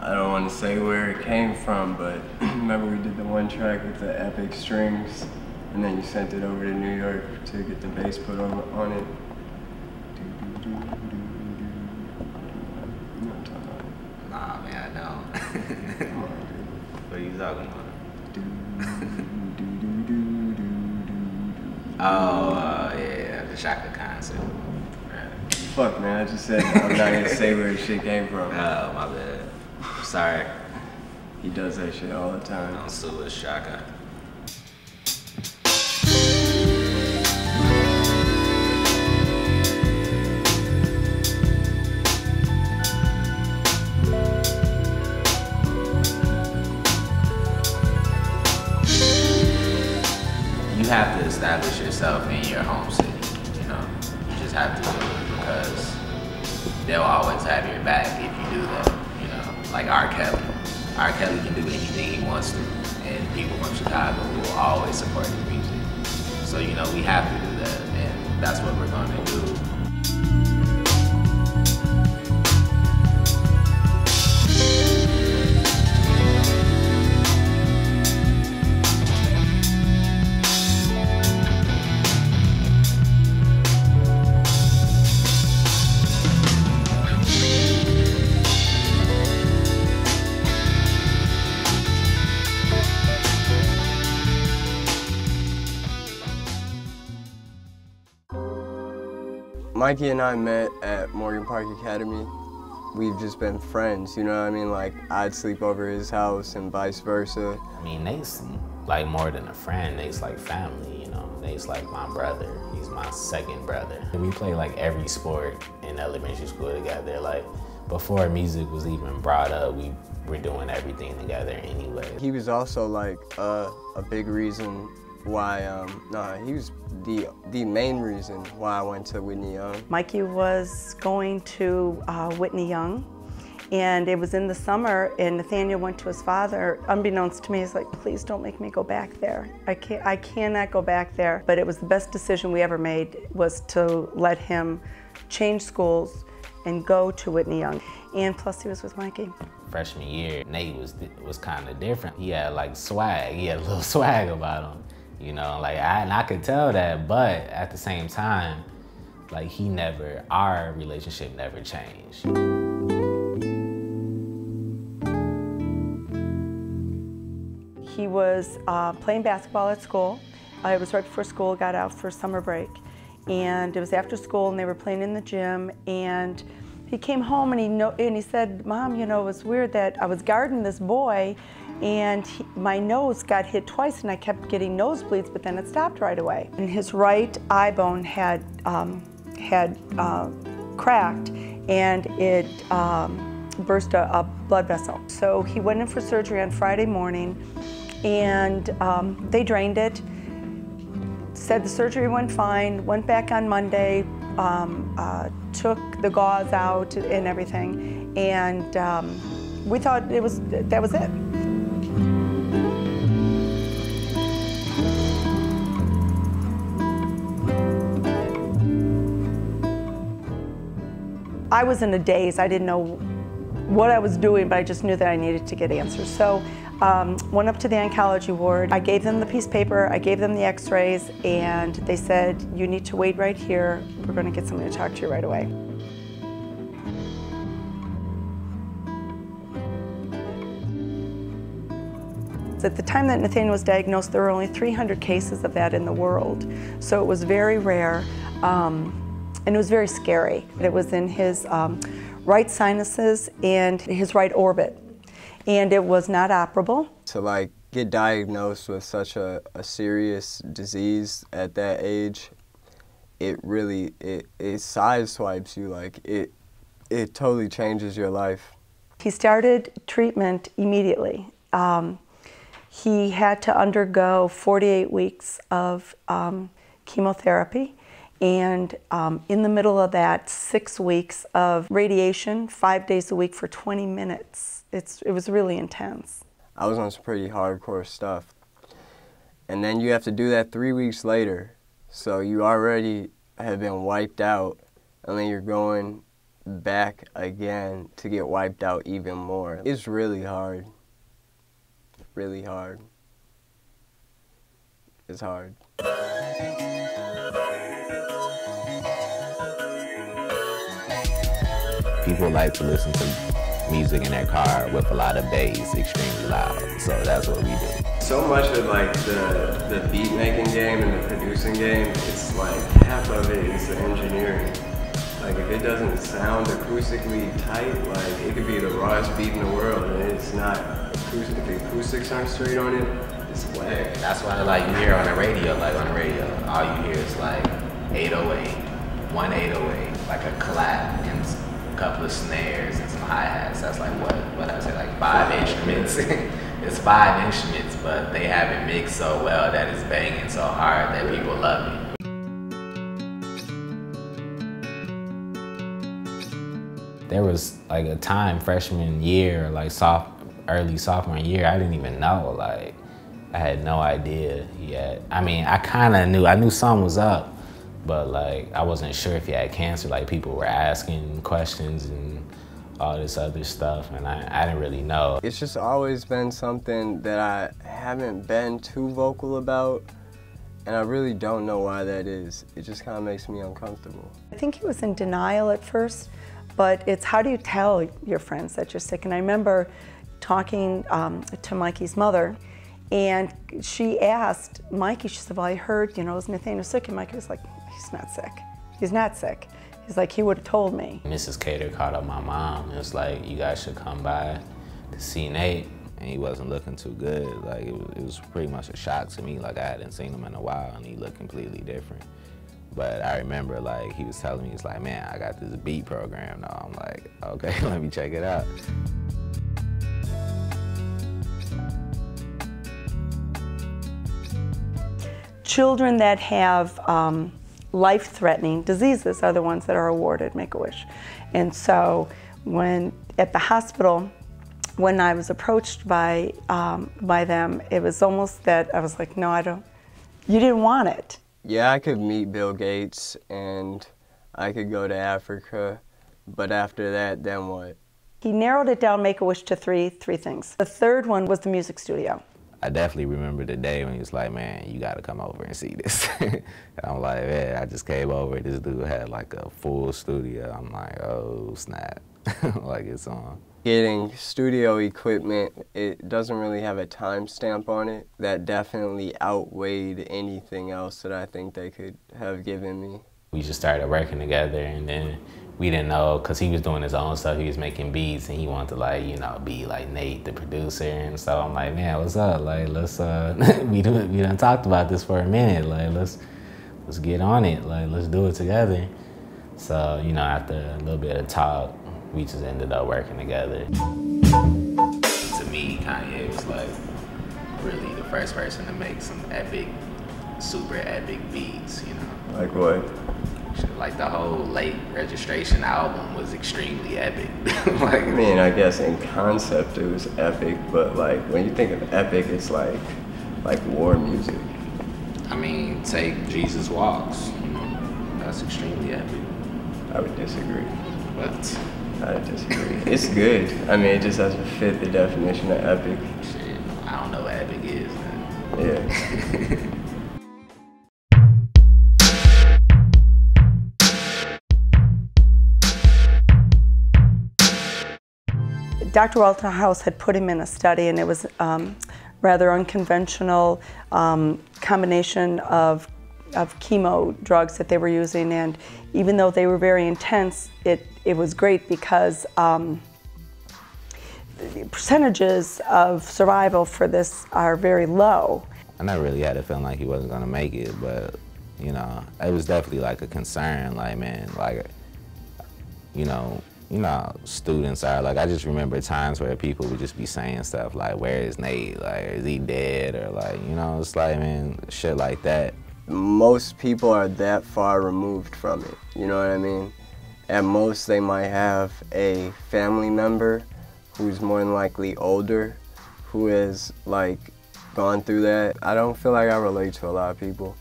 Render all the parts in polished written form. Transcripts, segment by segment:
I don't want to say where it came from, but remember we did the one track with the epic strings, and then you sent it over to New York to get the bass put on it. You know what I'm talking about? Nah, man, I don't. Come on, dude. What are you talking about? Yeah, the Shaka concept. Right. Fuck, man, I just said I'm not gonna say where the shit came from. Oh, my bad. Sorry. He does that shit all the time. Don't sue with Shaka. You have to establish yourself in your home city, you know? You just have to do it because they'll always have your back if you do that, you know? Like R. Kelly. R. Kelly can do anything he wants to, and people from Chicago will always support his music. So, you know, we have to do that, and that's what we're gonna do. Mikey and I met at Morgan Park Academy. We've just been friends, you know what I mean? Like, I'd sleep over his house and vice versa. I mean, Nate's like more than a friend. Nate's like family, you know? Nate's like my brother. He's my second brother. We play like every sport in elementary school together. Like, before music was even brought up, we were doing everything together anyway. He was also like a big reason why, he was the main reason why I went to Whitney Young. Mikey was going to Whitney Young, and it was in the summer, and Nathaniel went to his father. Unbeknownst to me, he's like, please don't make me go back there. I cannot go back there. But it was the best decision we ever made, was to let him change schools and go to Whitney Young. And plus he was with Mikey. Freshman year, Nate was kind of different. He had like swag, he had a little swag about him. You know, like, I could tell that, but at the same time, like, our relationship never changed. He was playing basketball at school. It was right before school got out for summer break. And it was after school, and they were playing in the gym, and he came home and he said, Mom, you know, it was weird that I was guarding this boy, and my nose got hit twice, and I kept getting nosebleeds, but then it stopped right away. And his right eye bone had cracked, and it burst a blood vessel. So he went in for surgery on Friday morning, and they drained it, said the surgery went fine, went back on Monday, took the gauze out and everything, and we thought that was it. I was in a daze. I didn't know what I was doing, but I just knew that I needed to get answers. So went up to the oncology ward. I gave them the piece of paper, I gave them the x-rays, and they said, you need to wait right here. We're going to get somebody to talk to you right away. At the time that Nathaniel was diagnosed, there were only 300 cases of that in the world. So it was very rare, and it was very scary. It was in his right sinuses and his right orbit, and it was not operable. To like get diagnosed with such a serious disease at that age, it really, it sideswipes you. Like, it totally changes your life. He started treatment immediately. He had to undergo 48 weeks of chemotherapy, and in the middle of that, 6 weeks of radiation, 5 days a week for 20 minutes. It was really intense. I was on some pretty hardcore stuff. And then you have to do that 3 weeks later. So you already have been wiped out, and then you're going back again to get wiped out even more. It's really hard. Really hard. It's hard. People like to listen to music in their car with a lot of bass, extremely loud. So that's what we do. So much of like the beat making game and the producing game, it's like half of it is the engineering. Like if it doesn't sound acoustically tight, like it could be the rawest beat in the world and it's not acoustic. If the acoustics aren't straight on it, it's whack. That's why like you hear on the radio, all you hear is like 808, one 808, like a clap and a couple of snares and some hi-hats. That's like what I say, like 5 instruments. It's 5 instruments, but they have it mixed so well that it's banging so hard that people love it. There was like a time freshman year, like early sophomore year, I didn't even know, like, I had no idea he had, I mean, I knew something was up, but like, I wasn't sure if he had cancer. Like people were asking questions and all this other stuff, and I didn't really know. It's just always been something that I haven't been too vocal about, and I really don't know why that is. It just kind of makes me uncomfortable. I think he was in denial at first, but it's how do you tell your friends that you're sick? And I remember talking to Mikey's mother, and she asked Mikey, she said, well, I heard, is Nathaniel sick? And Mikey was like, he's not sick. He's not sick. He's like, he would have told me. Mrs. Cater called up my mom. It was like, you guys should come by to see Nate. And he wasn't looking too good. Like, it was pretty much a shock to me. Like, I hadn't seen him in a while, and he looked completely different. But I remember, like, he was telling me, he's like, man, I got this beat program now. I'm like, okay, let me check it out. Children that have life-threatening diseases are the ones that are awarded Make-A-Wish. And so when at the hospital, when I was approached by them, it was almost that I was like, no, you didn't want it. Yeah, I could meet Bill Gates and I could go to Africa, but after that, then what? He narrowed it down, Make-A-Wish, to three things. The third one was the music studio. I definitely remember the day when he was like, man, you gotta come over and see this. And I'm like, man, I just came over, this dude had like a full studio. I'm like, oh, snap, like it's on. Getting studio equipment, it doesn't really have a time stamp on it. That definitely outweighed anything else that I think they could have given me. We just started working together, and then we didn't know, because he was doing his own stuff, he was making beats, and he wanted to, like, be like Nate, the producer, and so I'm like, man, what's up? Like, let's, we done talked about this for a minute, like, let's get on it, like, let's do it together. So, after a little bit of talk, we just ended up working together. To me, Kanye was, like, really the first person to make some epic, super epic beats, Like what? Like the whole Late Registration album was extremely epic. I mean, I guess in concept it was epic, but like when you think of epic, it's like war music. I mean, take Jesus Walks. That's extremely epic. I would disagree. But I would disagree. It's good. I mean, it just doesn't fit the definition of epic. Shit, I don't know what epic is, man. Yeah. Dr. Walterhouse had put him in a study, and it was rather unconventional combination of chemo drugs that they were using, and even though they were very intense, it was great because the percentages of survival for this are very low. I never really had a feeling like he wasn't gonna make it, but it was definitely like a concern, like, man, like, how students are. Like, I just remember times where people would just be saying stuff like, where is Nate? Like, is he dead? Or like, it's like, man, shit like that. Most people are that far removed from it, you know what I mean? At most, they might have a family member who's more than likely older, who has, like, gone through that. I don't feel like I relate to a lot of people.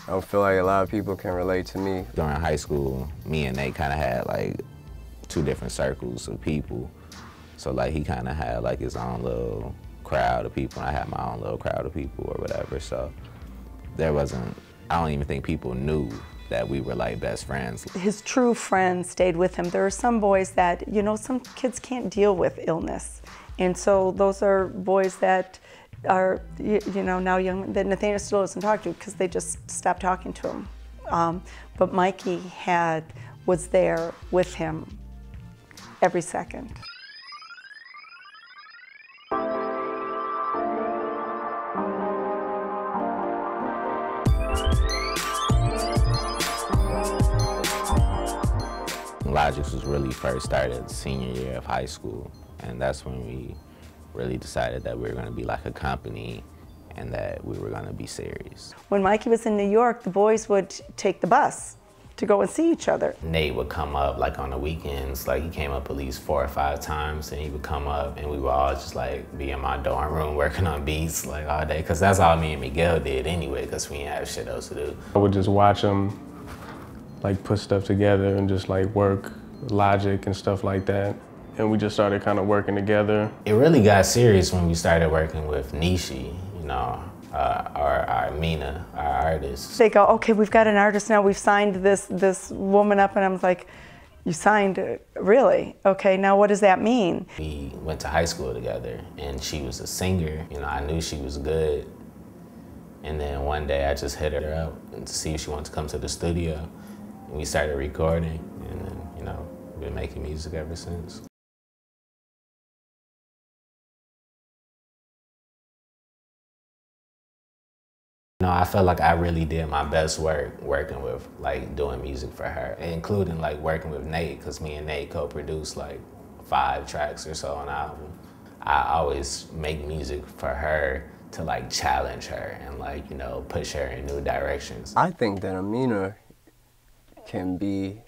I don't feel like a lot of people can relate to me. During high school, me and Nate kind of had, like, two different circles of people. So like he kind of had like his own little crowd of people, and I had my own little crowd of people or whatever. So there wasn't, I don't even think people knew that we were like best friends. His true friends stayed with him. There are some boys that, you know, some kids can't deal with illness. And so those are boys that are, you know, now young, that Nathaniel still doesn't talk to because they just stopped talking to him. But Mikey was there with him every second. Logics was really first started senior year of high school, and that's when we really decided that we were going to be like a company and that we were going to be serious. When Mikey was in New York, the boys would take the bus to go and see each other. Nate would come up like on the weekends, like he came up at least 4 or 5 times, and he would come up and we would all just like be in my dorm room working on beats like all day, because that's all me and Miguel did anyway, because we didn't have shit else to do. I would just watch him like put stuff together and just like work Logic and stuff like that. And we just started kind of working together. It really got serious when we started working with Nishi, you know, our Mina, our artist. They go, okay, we've got an artist now, we've signed this woman up, and I was like, you signed, really? Okay, now what does that mean? We went to high school together, and she was a singer. You know, I knew she was good. And then one day I just hit her up to see if she wanted to come to the studio. And we started recording, and then, you know, we've been making music ever since. No, I felt like I really did my best work working with, like, doing music for her, including, like, working with Nate, because me and Nate co-produced, like, 5 tracks or so on the album. I always make music for her to, like, challenge her and, like, you know, push her in new directions. I think that Amina can be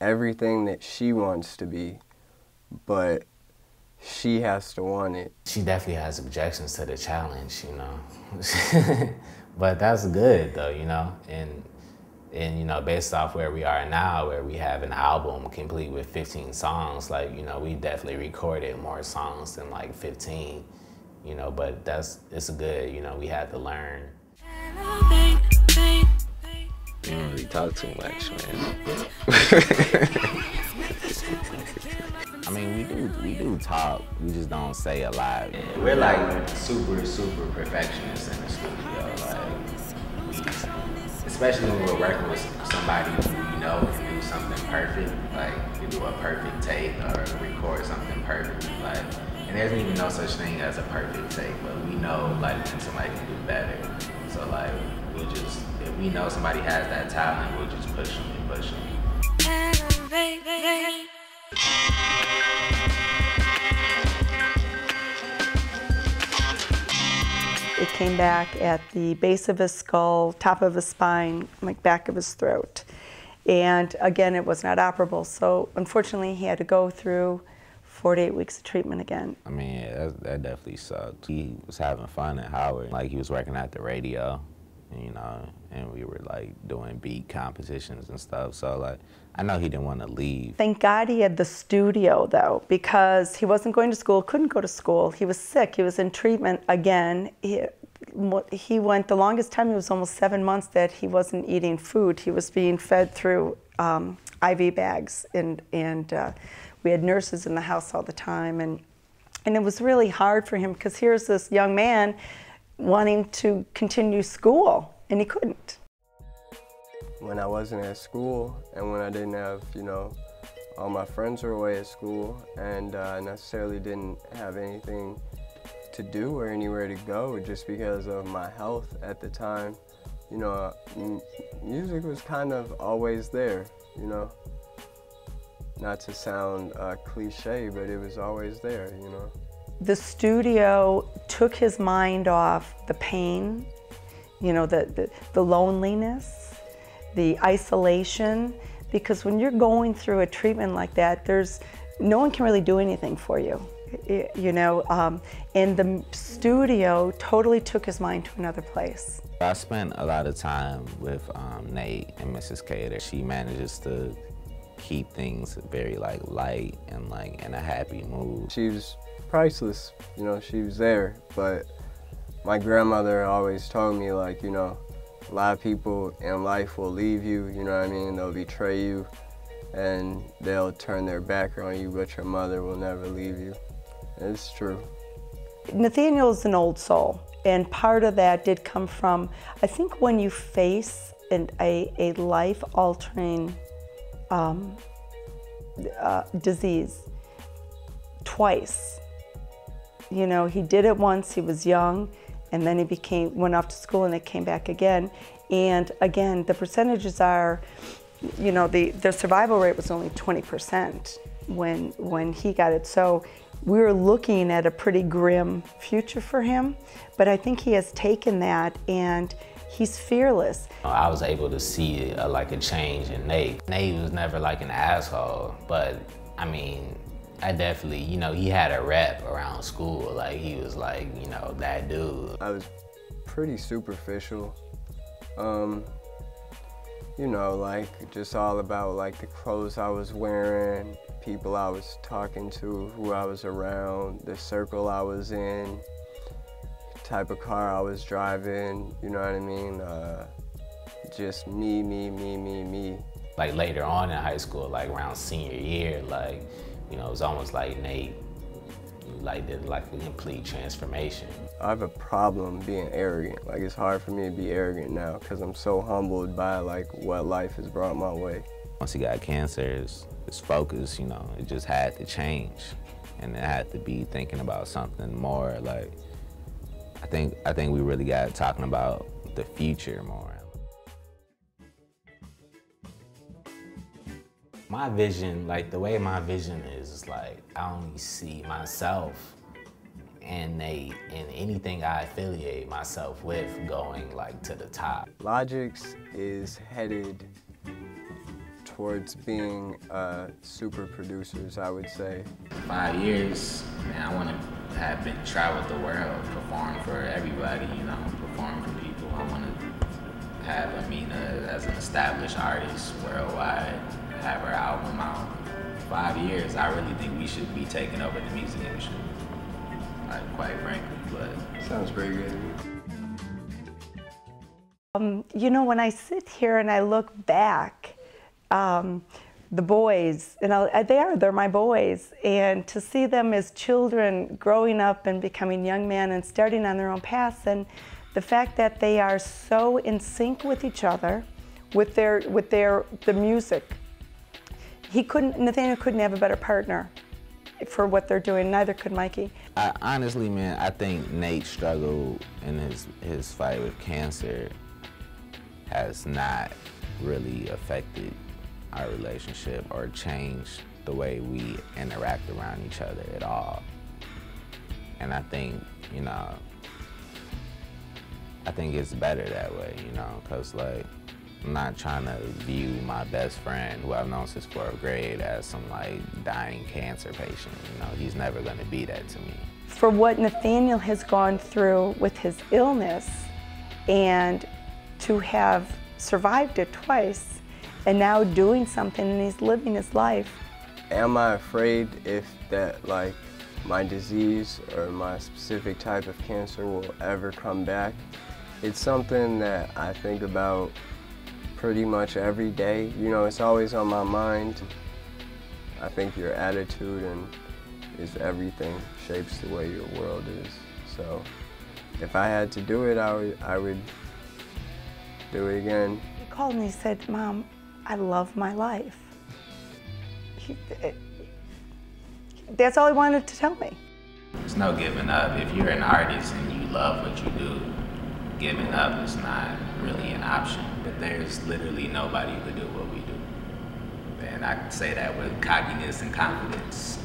everything that she wants to be, but she has to want it. She definitely has objections to the challenge, you know. But that's good though, you know, and you know, based off where we are now, where we have an album complete with 15 songs, like, you know, we definitely recorded more songs than like 15, you know, but it's good, you know, we had to learn. You don't really talk too much, man. I mean, we do talk, we just don't say a lot. We're like super perfectionists in the studio, like, especially when we're working with somebody who we know can do something perfect, like can do a perfect take or record something perfect, like, and there's even no such thing as a perfect take, but we know like when somebody can do better. So like, if we know somebody has that talent, we'll just push them and push them. It came back at the base of his skull, top of his spine, like back of his throat. And again, it was not operable. So unfortunately, he had to go through 4 to 8 weeks of treatment again. I mean, yeah, that definitely sucked. He was having fun at Howard. Like, he was working at the radio, you know, and we were like doing beat competitions and stuff. So like, I know he didn't want to leave. Thank God he had the studio though, because he wasn't going to school, couldn't go to school. He was sick, he was in treatment again. He went, the longest time, it was almost 7 months that he wasn't eating food. He was being fed through IV bags, and we had nurses in the house all the time. And it was really hard for him, because here's this young man wanting to continue school, and he couldn't. When I wasn't at school, and when I didn't have, you know, all my friends were away at school, and I necessarily didn't have anything to do or anywhere to go just because of my health at the time, you know, music was kind of always there, you know. Not to sound cliche, but it was always there, you know. The studio took his mind off the pain, you know, the loneliness, the isolation, because when you're going through a treatment like that, no one can really do anything for you, you know, and the studio totally took his mind to another place. I spent a lot of time with Nate and Mrs. Cater. She manages to keep things very like light and like in a happy mood. She was priceless, you know, she was there, but my grandmother always told me, like, you know, a lot of people in life will leave you, you know what I mean, they'll betray you and they'll turn their back on you, but your mother will never leave you. It's true. Nathaniel is an old soul, and part of that did come from, I think when you face a life-altering disease twice. You know, he did it once, he was young, and then he went off to school and it came back again. And again, the percentages are, you know, the survival rate was only 20% when he got it. So we were looking at a pretty grim future for him, but I think he has taken that and he's fearless. I was able to see like a change in Nate. Nate was never like an asshole, but I mean, I definitely, you know, he had a rep around school. Like, he was like, you know, that dude. I was pretty superficial. You know, like, just all about, like, the clothes I was wearing, people I was talking to, who I was around, the circle I was in, type of car I was driving, you know what I mean? Just me. Like, later on in high school, like, around senior year, like, you know, it was almost like Nate, like, did, like, a complete transformation. I have a problem being arrogant. Like, it's hard for me to be arrogant now because I'm so humbled by, like, what life has brought my way. Once he got cancer, his focus, you know, it just had to change. And it had to be thinking about something more, like, I think we really got talking about the future more. My vision, like, the way my vision is like, I only see myself and Nate and anything I affiliate myself with going, like, to the top. Logix is headed towards being super producers, I would say. 5 years, man, I want to have been travel the world, perform for everybody, you know, perform for people. I want to have Amina as an established artist worldwide, have her album out. 5 years, I really think we should be taking over the music industry, like, quite frankly, but. Sounds pretty good. You know, when I sit here and I look back, the boys, you know, they're my boys, and to see them as children growing up and becoming young men and starting on their own paths, and the fact that they are so in sync with each other, with the music. Nathaniel couldn't have a better partner for what they're doing, neither could Mikey. Honestly, man, I think Nate's struggle in his fight with cancer has not really affected our relationship or changed the way we interact around each other at all. And I think, you know, I think it's better that way, you know, because, like, I'm not trying to view my best friend, who I've known since 4th grade, as some, like, dying cancer patient. You know, he's never going to be that to me. For what Nathaniel has gone through with his illness, and to have survived it twice, and now doing something, and he's living his life. Am I afraid if that, like, my disease or my specific type of cancer will ever come back? It's something that I think about pretty much every day. You know, it's always on my mind. I think your attitude is everything, shapes the way your world is. So if I had to do it, I would do it again. He called and he said, "Mom, I love my life." That's all he wanted to tell me. There's no giving up. If you're an artist and you love what you do, giving up is not really an option. But there's literally nobody who could do what we do. And I can say that with cockiness and confidence.